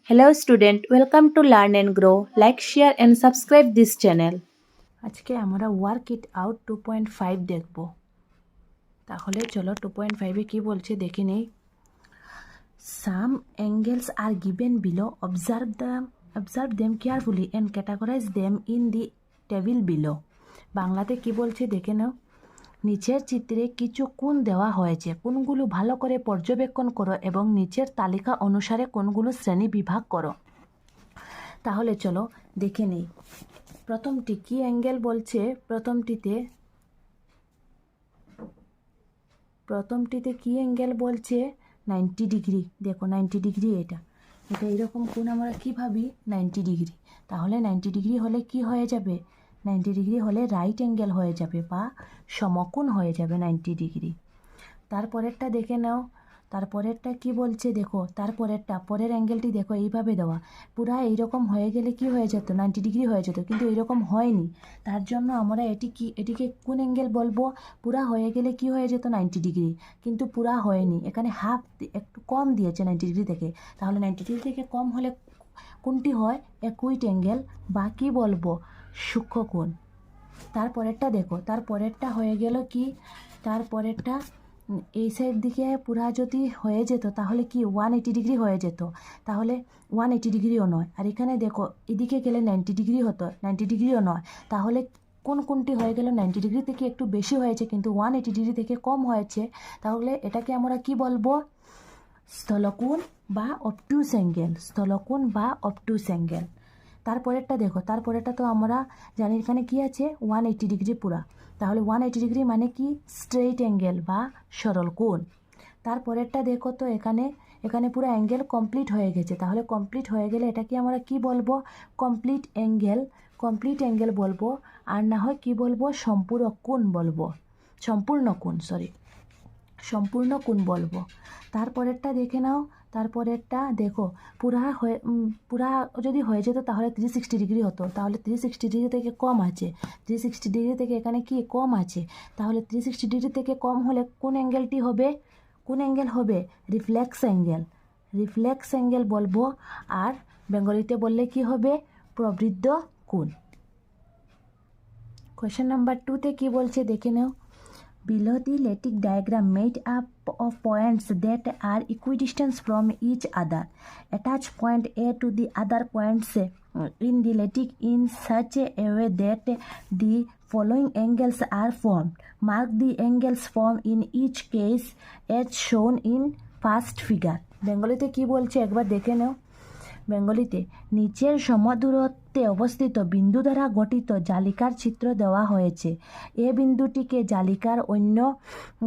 Hello student, welcome to Learn and Grow. Like, share and subscribe this channel. আজকে আমরা work it out 2.5 দেখব। তাহলে চলো 2.5 কি বলছে দেখে নেই। Some angles are given below. Observe them carefully and categorize them in the table below. বাংলাতে কি বলছে দেখে নাও। নিচের চিত্রে কিছু কোণ দেওয়া হয়েছে, কোণগুলো ভালো করে পর্যবেক্ষণ করো এবং নিচের তালিকা অনুসারে কোণগুলো শ্রেণী বিভাগ করো। তাহলে চলো দেখে নেই। প্রথমটি কি অ্যাঙ্গেল বলছে, প্রথমটিতে কি অ্যাঙ্গেল বলছে 90 ডিগ্রি। দেখো 90 ডিগ্রি, এটা এরকম কোণ আমরা কি ভাবি 90 ডিগ্রি। তাহলে 90 ডিগ্রি হলে কি হয়ে যাবে, 90 ডিগ্রি হলে রাইট অ্যাঙ্গেল হয়ে যাবে বা সমকোণ হয়ে যাবে 90 ডিগ্রি। তারপরেরটা দেখে নাও, তারপরেরটা কি বলছে দেখো। পরের অ্যাঙ্গেলটি দেখো এইভাবে দেওয়া, পুরা এইরকম হয়ে গেলে কি হয়ে যেত 90 ডিগ্রি হয়ে যেত, কিন্তু এরকম হয়নি। তার জন্য আমরা এটিকে কোন অ্যাঙ্গেল বলবো, পুরা হয়ে গেলে কি হয়ে যেত 90 ডিগ্রি, কিন্তু পুরা হয়নি, এখানে হাফ একটু কম দিয়েছে 90 ডিগ্রি থেকে। তাহলে 90 ডিগ্রি থেকে কম হলে কোনটি হয়, অ্যাকুইট অ্যাঙ্গেল বা কি বলবো সূক্ষ্মকোণ। তারপরেরটা দেখো, তারপরেরটা হয়ে গেল কি, তারপরেরটা এই সাইড দিকে পুরা যদি হয়ে যেত তাহলে কি 180 ডিগ্রি হয়ে যেত, তাহলে 180 ডিগ্রিও নয়। আর এখানে দেখো এদিকে গেলে 90 ডিগ্রি হতো, 90 ডিগ্রিও নয়। তাহলে কোনটি হয়ে গেল 90 ডিগ্রি থেকে একটু বেশি হয়েছে কিন্তু 180 ডিগ্রি থেকে কম হয়েছে। তাহলে এটাকে আমরা কি বলবো, স্থলকোণ বা অবটুস অ্যাঙ্গেল, স্থলকোণ বা অবটুস অ্যাঙ্গেল। তারপরেরটা দেখো, তারপরেরটা তো আমরা জানি এখানে কি আছে 180 ডিগ্রি পুরা। তাহলে 180 ডিগ্রি মানে কি স্ট্রেইট অ্যাঙ্গেল বা সরল কোণ। তারপরেরটা দেখো তো এখানে পুরো অ্যাঙ্গেল কমপ্লিট হয়ে গেছে। তাহলে কমপ্লিট হয়ে গেলে এটাকে আমরা কি বলবো, কমপ্লিট অ্যাঙ্গেল বলবো। আর না হয় কি বলবো, সম্পূর্ণ কোণ বলবো। তারপরেরটা দেখে নাও, তারপরেরটা দেখো পুরা যদি হয়ে যেত তাহলে 360 ডিগ্রি হতো। তাহলে 360 ডিগ্রি থেকে কম আছে, 360 ডিগ্রি থেকে এখানে কি কম আছে। তাহলে 360 ডিগ্রি থেকে কম হলে কোন অ্যাঙ্গেল হবে, রিফ্লেক্স অ্যাঙ্গেল বলবো। আর বেঙ্গলিতে বললে কি হবে, প্রবৃদ্ধ কোণ। কোয়েশ্চেন নাম্বার 2তে কি বলছে দেখে নাও। Below the lattice diagram made up of points that are equidistant from each other, attach point A to the other points in the lattice in such a way that the following angles are formed. Mark the angles formed in each case as shown in first figure. বেঙ্গলিতে কি বলছে একবার দেখে নাও। বেঙ্গলিতে নিচের সমদূরত্বে অবস্থিত বিন্দু দ্বারা গঠিত জালিকার চিত্র দেওয়া হয়েছে। এ বিন্দুটিকে জালিকার অন্য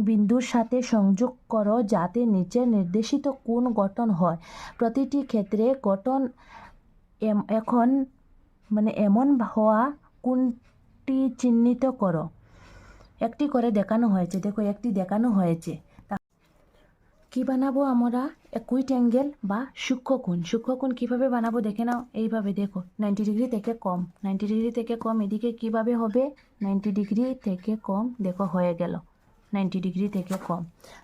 বিন্দুর সাথে সংযোগ করো যাতে নিচের নির্দেশিত কোণ গঠন হয়। প্রতিটি ক্ষেত্রে গঠন এমন হওয়া কোণটি চিহ্নিত করো। একটি করে দেখানো হয়েছে, দেখো একটি দেখানো হয়েছে। কি বানাবো আমরা, অ্যাকুইট অ্যাঙ্গেল বা সূক্ষ্মকোণ কিভাবে বানাবো দেখে নাও। এইভাবে দেখো 90 ডিগ্রি থেকে কম, 90 ডিগ্রি থেকে কম এদিকে কিভাবে হবে 90 ডিগ্রি থেকে কম, দেখো হয়ে গেল 90 ডিগ্রি থেকে কম।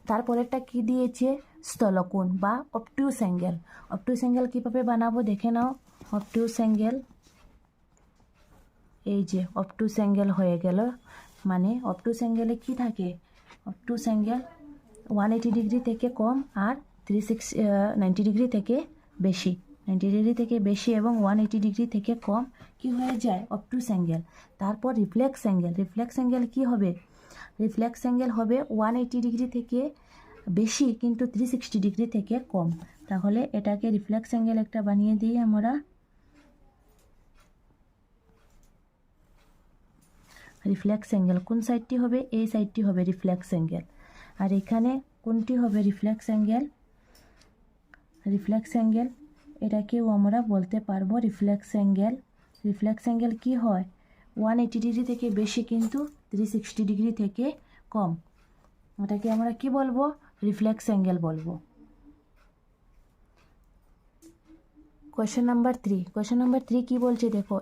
তারপরেরটা কি দিয়েছে, স্থলকোণ বা অবটুস অ্যাঙ্গেল কিভাবে বানাবো দেখে নাও। অবটুস অ্যাঙ্গেল, এই যে অবটুস অ্যাঙ্গেল হয়ে গেল। মানে অবটুস অ্যাঙ্গেলে কি থাকে, অবটুস অ্যাঙ্গেল 180 ডিগ্রি থেকে কম আর 90 ডিগ্রি থেকে বেশি, 90 ডিগ্রি থেকে বেশি এবং 180 ডিগ্রি থেকে কম কি হয়ে যায়, অবটুস অ্যাঙ্গেল। তারপর রিফ্লেক্স অ্যাঙ্গেল কি হবে, রিফ্লেক্স অ্যাঙ্গেল হবে 180 ডিগ্রি থেকে বেশি কিন্তু 360 ডিগ্রি থেকে কম। তাহলে এটাকে রিফ্লেক্স অ্যাঙ্গেল একটা বানিয়ে দিই আমরা। রিফ্লেক্স অ্যাঙ্গেল কোন সাইডটি হবে, এই সাইডটি হবে রিফ্লেক্স অ্যাঙ্গেল। আর এখানে কোনটি হবে রিফ্লেক্স অ্যাঙ্গেল, এটাকেও আমরা বলতে পারবো রিফ্লেক্স অ্যাঙ্গেল কি হয় 180 ডিগ্রি থেকে বেশি কিন্তু 360 ডিগ্রি থেকে কম, এটাকে আমরা কি বলবো, রিফ্লেক্স অ্যাঙ্গেল বলবো। কোয়েশ্চেন নাম্বার 3 কি বলছে দেখো।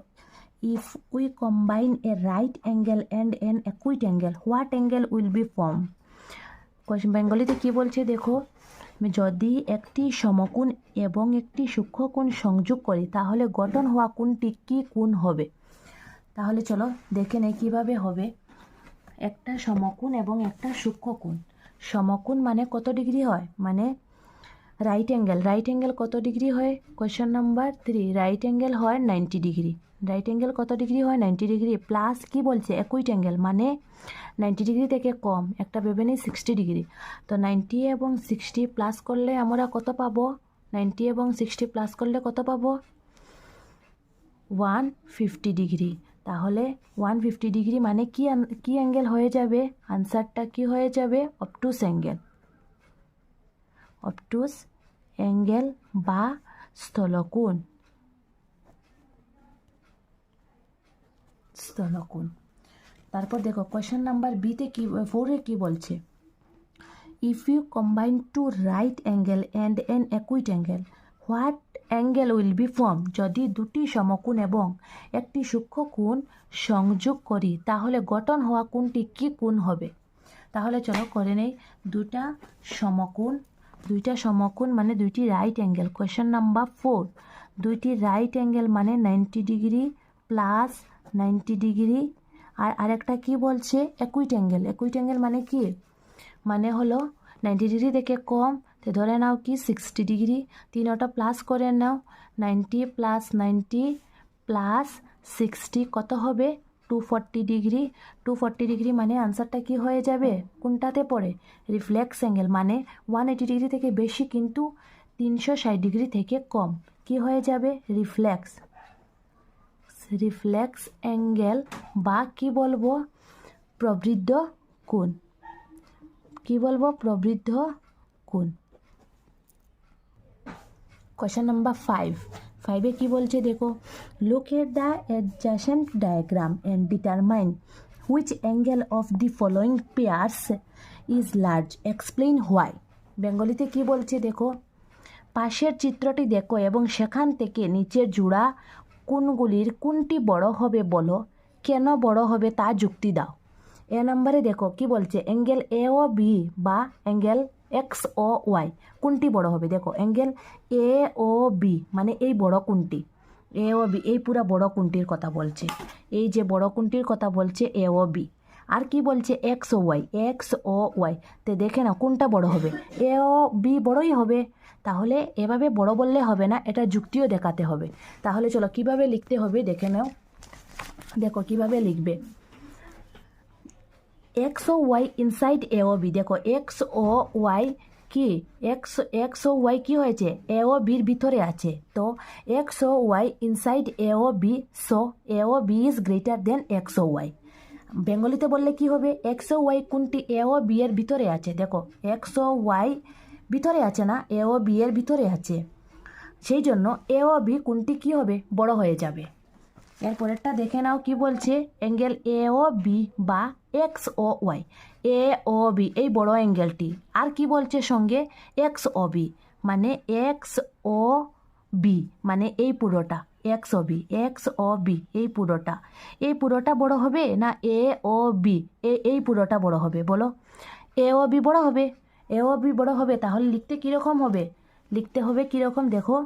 If we combine a right angle and an acute angle, what angle will be formed? Question বেঙ্গলিতে কি বলছে দেখো। যদি একটি সমকোণ এবং একটি সূক্ষ্মকোণ সংযোগ করি তাহলে গঠন হওয়া কোণটি কী কোণ হবে? তাহলে চলো দেখে নেই কীভাবে হবে। একটা সমকোণ এবং একটা সূক্ষ্মকোণ। সমকোণ মানে কত ডিগ্রি হয়? মানে রাইট অ্যাঙ্গেল। রাইট অ্যাঙ্গেল কত ডিগ্রি হয়? কোয়েশ্চেন নাম্বার 3, রাইট অ্যাঙ্গেল হয় 90 ডিগ্রি। রাইট অ্যাঙ্গেল কত ডিগ্রি হয়? 90 ডিগ্রি। প্লাস কি বলছে? অ্যাকুইট অ্যাঙ্গেল মানে 90 ডিগ্রি থেকে কম, একটা ভেবে নিই 60 ডিগ্রি। তো 90 এবং 60 প্লাস করলে আমরা কত পাবো? 90 এবং 60 প্লাস করলে কত পাবো? 150 ডিগ্রি। তাহলে 150 ডিগ্রি মানে কি অ্যাঙ্গেল হয়ে যাবে? আনসারটা কি হয়ে যাবে? অবটুস অ্যাঙ্গেল। অবটুস অ্যাঙ্গেল বা স্থলকোণ। স্থলকোণ। তারপর দেখো কোয়েশ্চেন নাম্বার বিতে কি 4-এ কি বলছে? If you combine two right angle and an acute angle what angle will be form? যদি দুটি সমকোণ এবং একটি সূক্ষ্মকোণ সংযোগ করি তাহলে গঠন হওয়া কোণটি কী কোণ হবে? তাহলে চলো করে নেই। দুইটা সমকোণ মানে দুইটি রাইট অ্যাঙ্গেল। কোয়েশ্চেন নাম্বার 4, দুইটি রাইট অ্যাঙ্গেল মানে 90 ডিগ্রি প্লাস 90 ডিগ্রি। আর আরেকটা কি বলছে? Acute angle. অ্যাকুইট অ্যাঙ্গেল মানে কি? মানে হলো 90 ডিগ্রি থেকে কম, তো ধরে নাও কি 60 ডিগ্রি। তিনটা প্লাস করে নাও, 90 প্লাস 90 প্লাস 60 কত হবে? 240 ডিগ্রি। 240 ডিগ্রি মানে আনসারটা কি হয়ে যাবে? কোনটাতে পড়ে? রিফ্লেক্স অ্যাঙ্গেল মানে 180 ডিগ্রি থেকে বেশি কিন্তু 360 ডিগ্রি থেকে কম। কি হয়ে যাবে? রিফ্লেক্স অ্যাঙ্গেল বা কি বলবো? প্রবৃদ্ধ কোণ। কি বলবো? প্রবৃদ্ধ কোণ। কোয়েশ্চেন নাম্বার 5-এ কি বলছে দেখো? Look at the adjacent diagram and determine which angle of the following pairs is large, explain why. বেঙ্গলিতে কি বলছে দেখো? পাশের চিত্রটি দেখো এবং সেখান থেকে নিচের জোড়া কোণগুলির কোনটি বড় হবে বলো, কেন বড় হবে তা যুক্তি দাও। এ নম্বরে দেখো কি বলছে? অ্যাঙ্গেল এ ও বি বা অ্যাঙ্গেল এক্স ও ওয়াই কোনটি বড় হবে? দেখো অ্যাঙ্গেল এ ও বি মানে এই বড় কোণটি, এ ও বি এই পুরা বড় কোণটির কথা বলছে। এই যে বড় কোণটির কথা বলছে এ ও বি। আর কি বলছে? X O Y. তো দেখে না কোনটা বড় হবে? এ ও বি বড়ই হবে। তাহলে এভাবে বড় বললে হবে না, এটা যুক্তিও দেখাতে হবে। তাহলে চলো কিভাবে লিখতে হবে দেখে নাও। দেখো কিভাবে লিখবে। X O Y inside A O B. দেখো এক্স ও ওয়াই কি? এক্স ও ওয়াই কি হয়েছে? এ ও বির ভিতরে আছে। তো X O Y inside A O B, so A O B is greater than X O Y. বেঙ্গলিতে বললে কি হবে? এক্স ও ওয়াই কোনটি এ ও বি এর ভিতরে আছে। দেখো এক্স ও ওয়াই ভিতরে আছে না, এ ও বি এর ভিতরে আছে, সেই জন্য এ ও বি কোনটি কি হবে? বড় হয়ে যাবে। এরপরেরটা দেখে নাও কি বলছে? অ্যাঙ্গেল এ ও বি বা এক্স ও ওয়াই, এ ও বি এই বড় অ্যাঙ্গেলটি। আর কি বলছে সঙ্গে? এক্স ও বি মানে এক্স ও বি মানে এই পুরোটা, এক্স ও বি এই পুরোটা বড় হবে না এ ও বি এই পুরোটা বড় হবে বলো? এ ও বি বড় হবে। এ ও বি বড় হবে। তাহলে লিখতে কীরকম হবে? লিখতে হবে কীরকম দেখো?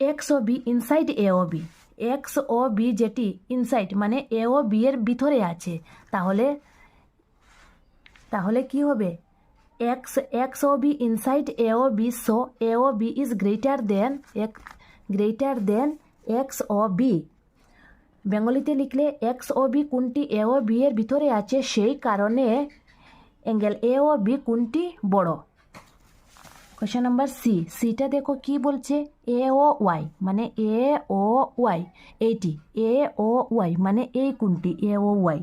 X O B inside A O B. X O B যেটি ইনসাইড মানে এ ও বি এর ভিতরে আছে, তাহলে কি হবে? X O B inside A O B, so A O B is greater than X O B. বেঙ্গলিতে লিখলে এক্স ও বি কোনটি এ ও বি এর ভিতরে আছে, সেই কারণে অ্যাঙ্গেল এ ও বি কোনটি বড়। কোয়েশ্চেন নাম্বার সিটা দেখো কি বলছে? এ ও ওয়াই মানে A O Y eighty, A O Y মানে এই কোনটি এ ও ওয়াই।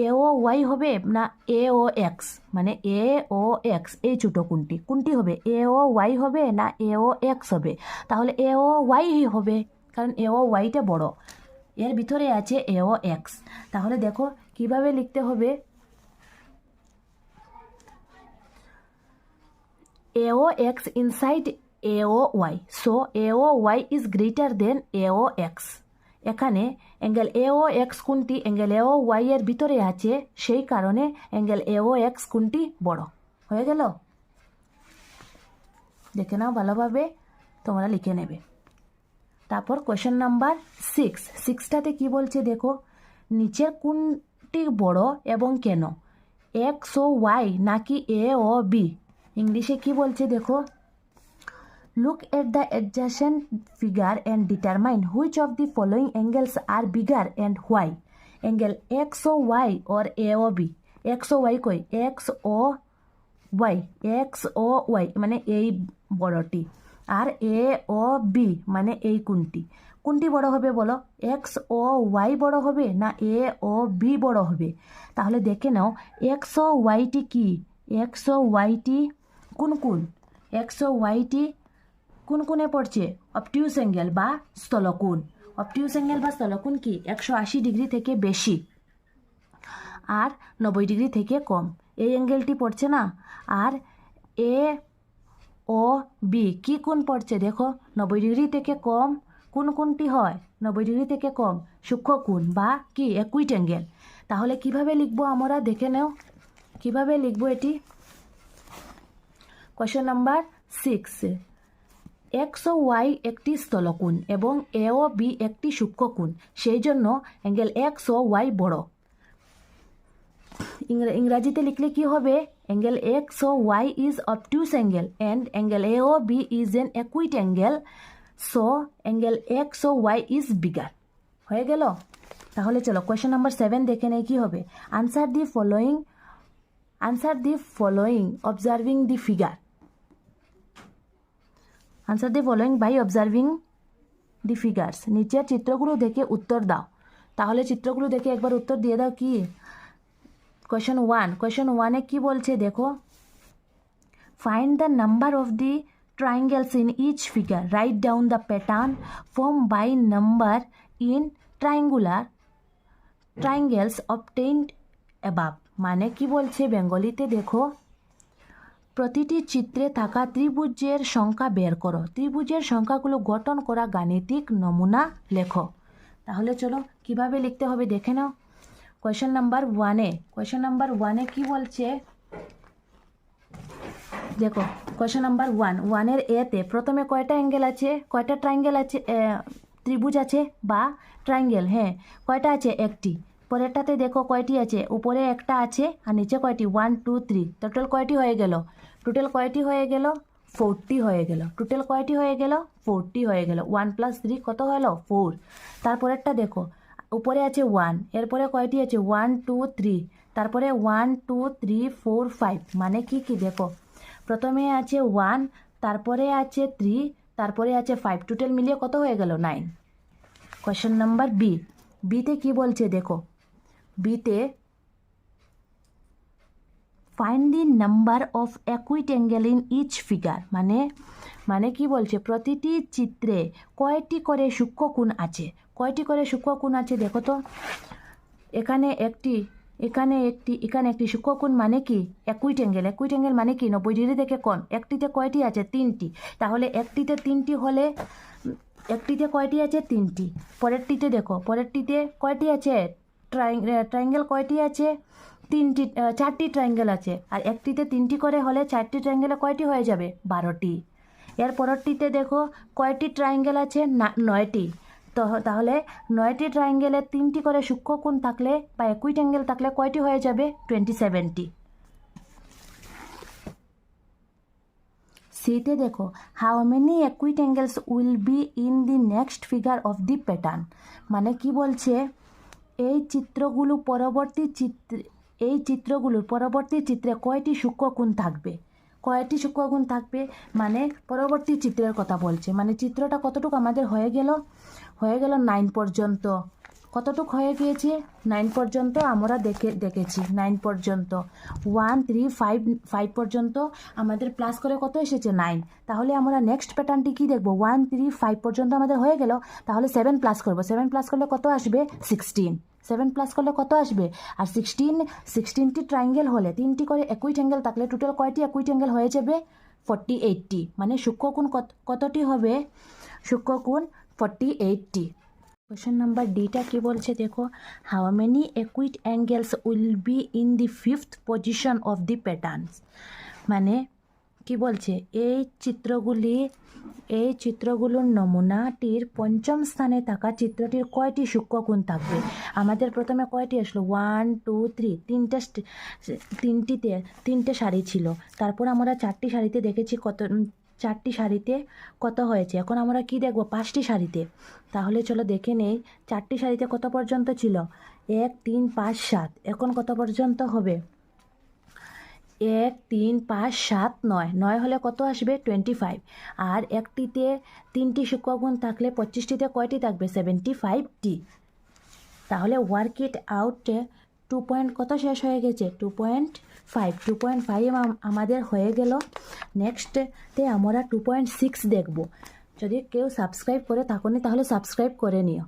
এ ও ওয়াই হবে না এ ও এক্স মানে এ ও এক্স এই ছোটো কোনটি হবে? এ ও ওয়াই হবে না এ ও এক্স হবে? তাহলে এ ও ওয়াই হবে, কারণ এ ও ওয়াইটা বড়, এর ভিতরে আছে এ ও এক্স। তাহলে দেখো কিভাবে লিখতে হবে? AOX inside AOY, so AOY is greater than AOX। এখানে অ্যাঙ্গেল AOX কোনটি? অ্যাঙ্গেল AOY এর ভিতরে আছে, সেই কারণে অ্যাঙ্গেল AOX কোনটি বড় হয়ে গেল। দেখে নাও ভালোভাবে, তোমরা লিখে নেবে। তারপর কোয়েশ্চেন নাম্বার 6টাতে কি বলছে দেখো, নিচের কোনটি বড় এবং কেন, এক্স ও ওয়াই নাকি এ ও বি? ইংলিশে কি বলছে দেখো, look at the adjacent figure and determine which of the following angles are bigger and why. Angle x o y or a o b? x o y কই, x o y, x o y মানে এই বড়টি, আর a o b মানে এই কোনটি বড় হবে বলো, x ও y বড় হবে না a ও b বড় হবে? তাহলে দেখে নাও x ও y টি কি, x ও y টি কোন, x ও y টি কোন কোণে পড়ছে, অবটিউস অ্যাঙ্গেল বা স্থলকোণ। অবটিউস অ্যাঙ্গেল বা স্থলকোণ কি 180 ডিগ্রি থেকে বেশি আর 90 ডিগ্রি থেকে কম, এই অ্যাঙ্গেলটি পড়ছে না। আর এ ও বি কি কোণ পড়ছে দেখো, 90 ডিগ্রি থেকে কম কোন কোণটি হয়, 90 ডিগ্রি থেকে কম সূক্ষ্মকোণ বা কি একুইট অ্যাঙ্গেল। তাহলে কিভাবে লিখবো আমরা, দেখে নাও কিভাবে লিখবো এটি। Question number 6, x O Y একটি স্থলকোণ এবং এ ও বি একটি সূক্ষ্মকোণ, সেই জন্য অ্যাঙ্গেল এক্স ও ওয়াই বড়। ইংরাজিতে লিখলে কি হবে, angle X O Y is obtuse angle and angle A O B is an acute angle, so angle X O Y is bigger. হয়ে গেল। তাহলে চলো কোয়েশ্চেন নাম্বার 7 দেখে নেই কি হবে। Answer the following observing the figure. Answer the following by observing the figures. নিচের চিত্রগুলো দেখে উত্তর দাও। তাহলে চিত্রগুলো দেখে একবার উত্তর দিয়ে দাও। কি কোয়েশ্চেন 1 কি বলছে দেখো, find the number of the triangles in each figure, write down the pattern formed by number in triangles obtained above। মানে কি বলছে বেঙ্গলিতে দেখো, প্রতিটি চিত্রে থাকা ত্রিভুজের সংখ্যা বের করো, ত্রিভুজের সংখ্যাগুলো গঠন করা গাণিতিক নমুনা লেখো। তাহলে চলো কিভাবে লিখতে হবে দেখে নাও। কোয়েশ্চেন নাম্বার 1 কি বলছে দেখো, কোয়েশ্চেন নাম্বার 1 এর এতে প্রথমে কয়টা অ্যাঙ্গেল আছে, কয়টা ট্রায়াঙ্গেল আছে, ত্রিভুজ আছে বা ট্রায়াঙ্গেল, হ্যাঁ কয়টা আছে, একটি। পরেরটাতে দেখো কয়টি আছে, উপরে একটা আছে আর নিচে কয়টি, 1 2 3, টোটাল কয়টি হয়ে গেল, 40 হয়ে গেল। টোটাল কয়টি হয়ে গেল, 40 হয়ে গেল। 1 + 3 কত হলো, 4। তারপরেরটা দেখো, উপরে আছে 1, এরপরে কয়টি আছে, 1 2 3, তারপরে 1 2 3 4 5। মানে কি দেখো, প্রথমে আছে 1, তারপরে আছে 3, তারপরে আছে 5, টোটাল মিলিয়ে কত হয়ে গেল, 9। কোয়েশ্চেন নাম্বার বিতে কি বলছে দেখো, বিতে find the number of acute angle in each figure. মানে কি বলছে, প্রতিটি চিত্রে কয়টি করে সূক্ষ্মকোণ আছে, দেখো তো, এখানে একটি, এখানে একটি সূক্ষ্মকোণ মানে কি একুইট অ্যাঙ্গেল মানে কি 90 ডিগ্রি থেকে কোণ। একটিতে কয়টি আছে, 3টি। তাহলে একটিতে 3টি হলে একটিতে কয়টি আছে, 3টি। পরেরটিতে দেখো, পরেরটিতে কয়টি আছে, ট্রায়াঙ্গেল কয়টি আছে, 4টি ট্রায়াঙ্গেল আছে। আর একটিতে 3টি করে হলে 4টি ট্রায়াঙ্গেলে কয়টি হয়ে যাবে, 12টি। এর পরেরটিতে দেখো কয়টি ট্রায়াঙ্গেল আছে, 9টি। তাহলে 9টি ট্রায়াঙ্গেলে 3টি করে সূক্ষ্মকোণ থাকলে বা একুইট অ্যাঙ্গেল থাকলে কয়টি হয়ে যাবে, 27টি। সিতে দেখো, how many acute angles will be in the next figure of the pattern. মানে কি বলছে, এই চিত্রগুলোর পরবর্তী চিত্রে কয়টি সূক্ষ্মকোণ থাকবে, মানে পরবর্তী চিত্রের কথা বলছে। মানে চিত্রটা কতটুকু আমাদের হয়ে গেল 9 পর্যন্ত। কতটুকু হয়ে গিয়েছে, 9 পর্যন্ত আমরা দেখেছি। 9 পর্যন্ত 1 3 5 পর্যন্ত আমাদের প্লাস করে কত এসেছে, 9। তাহলে আমরা নেক্সট প্যাটার্নটি কি দেখব, 1 3 5 পর্যন্ত আমাদের হয়ে গেল। তাহলে 7 প্লাস করব, 7 প্লাস করলে কত আসবে, 16। 7 প্লাস করলে কত আসবে, আর 16টি ট্রায়াঙ্গেল হলে 3টি করে একুইট অ্যাঙ্গেল থাকলে টোটাল কয়টি একুইট অ্যাঙ্গেল হয়ে যাবে, 48টি। মানে সূক্ষ্মকোণ কতটি হবে, সূক্ষ্মকোণ 48টি। কোয়েশ্চেন নাম্বার ডিটা কি বলছে দেখো, how many acute angles will be in the 5th position of the patterns. মানে কি বলছে, এই চিত্রগুলোর নমুনাটির পঞ্চম স্থানে থাকা চিত্রটির কয়টি সূক্ষ্মকোণ থাকবে? আমাদের প্রথমে কয়টি আসলো? 1 2 3 তিনটে শাড়ি ছিল। তারপর আমরা 4টি শাড়িতে দেখেছি কত, 4টি শাড়িতে কত হয়েছে। এখন আমরা কি দেখব? 5টি শাড়িতে। তাহলে চলো দেখে নেই 4টি শাড়িতে কত পর্যন্ত ছিল? 1 3 5 7। এখন কত পর্যন্ত হবে? 1 3 5 7 9। 9 হলে কত আসবে? 25। আর একটিতে 3টি সূক্ষ্মকোণ থাকলে 25টিতে কয়টি থাকবে? 75টি। তাহলে ওয়ার্ক ইট আউটে 2 পয়েন্ট কত শেষ হয়ে গেছে? 2.5। 2.5 আমাদের হয়ে গেল। নেক্সটে আমরা 2.6 দেখব। যদি কেউ সাবস্ক্রাইব করে থাকুনি তাহলে সাবস্ক্রাইব করে নিও।